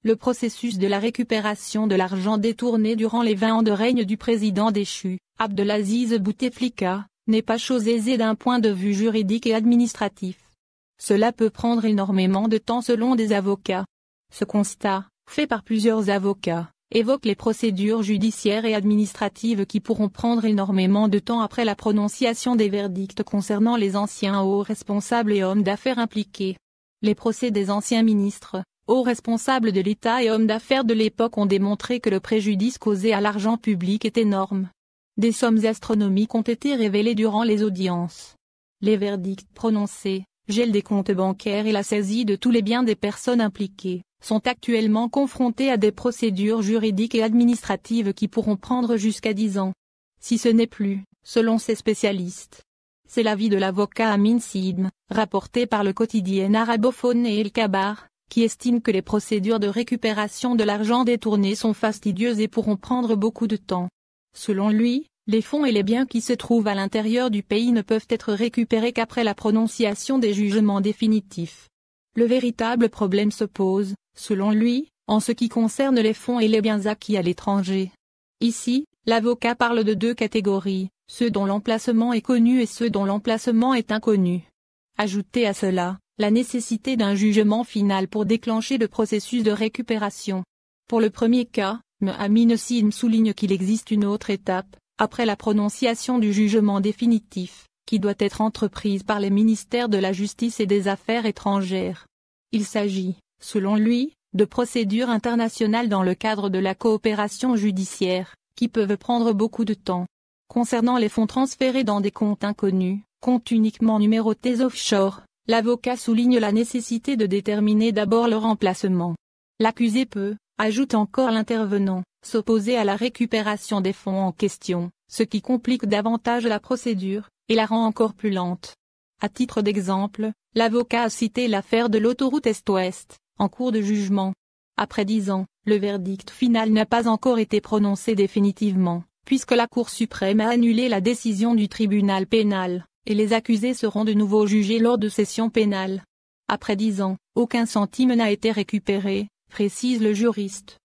le processus de la récupération de l'argent détourné durant les 20 ans de règne du président déchu, Abdelaziz Bouteflika, n'est pas chose aisée d'un point de vue juridique et administratif. Cela peut prendre énormément de temps selon des avocats. Ce constat, fait par plusieurs avocats, évoque les procédures judiciaires et administratives qui pourront prendre énormément de temps après la prononciation des verdicts concernant les anciens hauts responsables et hommes d'affaires impliqués. Les procès des anciens ministres, hauts responsables de l'État et hommes d'affaires de l'époque ont démontré que le préjudice causé à l'argent public est énorme. Des sommes astronomiques ont été révélées durant les audiences. Les verdicts prononcés, gel des comptes bancaires et la saisie de tous les biens des personnes impliquées, sont actuellement confrontés à des procédures juridiques et administratives qui pourront prendre jusqu'à 10 ans. Si ce n'est plus, selon ces spécialistes. C'est l'avis de l'avocat Amin Sidm, rapporté par le quotidien arabophone El Kabar, qui estime que les procédures de récupération de l'argent détourné sont fastidieuses et pourront prendre beaucoup de temps. Selon lui, les fonds et les biens qui se trouvent à l'intérieur du pays ne peuvent être récupérés qu'après la prononciation des jugements définitifs. Le véritable problème se pose, selon lui, en ce qui concerne les fonds et les biens acquis à l'étranger. Ici, l'avocat parle de 2 catégories, ceux dont l'emplacement est connu et ceux dont l'emplacement est inconnu. Ajoutez à cela, la nécessité d'un jugement final pour déclencher le processus de récupération. Pour le premier cas, M. Amin Sidm souligne qu'il existe une autre étape, après la prononciation du jugement définitif, qui doit être entreprise par les ministères de la Justice et des Affaires étrangères. Il s'agit, selon lui, de procédures internationales dans le cadre de la coopération judiciaire, qui peuvent prendre beaucoup de temps. Concernant les fonds transférés dans des comptes inconnus, comptes uniquement numérotés offshore, l'avocat souligne la nécessité de déterminer d'abord leur emplacement. L'accusé peut, ajoute encore l'intervenant, s'opposer à la récupération des fonds en question, ce qui complique davantage la procédure, et la rend encore plus lente. À titre d'exemple, l'avocat a cité l'affaire de l'autoroute Est-Ouest, en cours de jugement. Après 10 ans, le verdict final n'a pas encore été prononcé définitivement, puisque la Cour suprême a annulé la décision du tribunal pénal, et les accusés seront de nouveau jugés lors de sessions pénales. Après 10 ans, aucun centime n'a été récupéré, précise le juriste.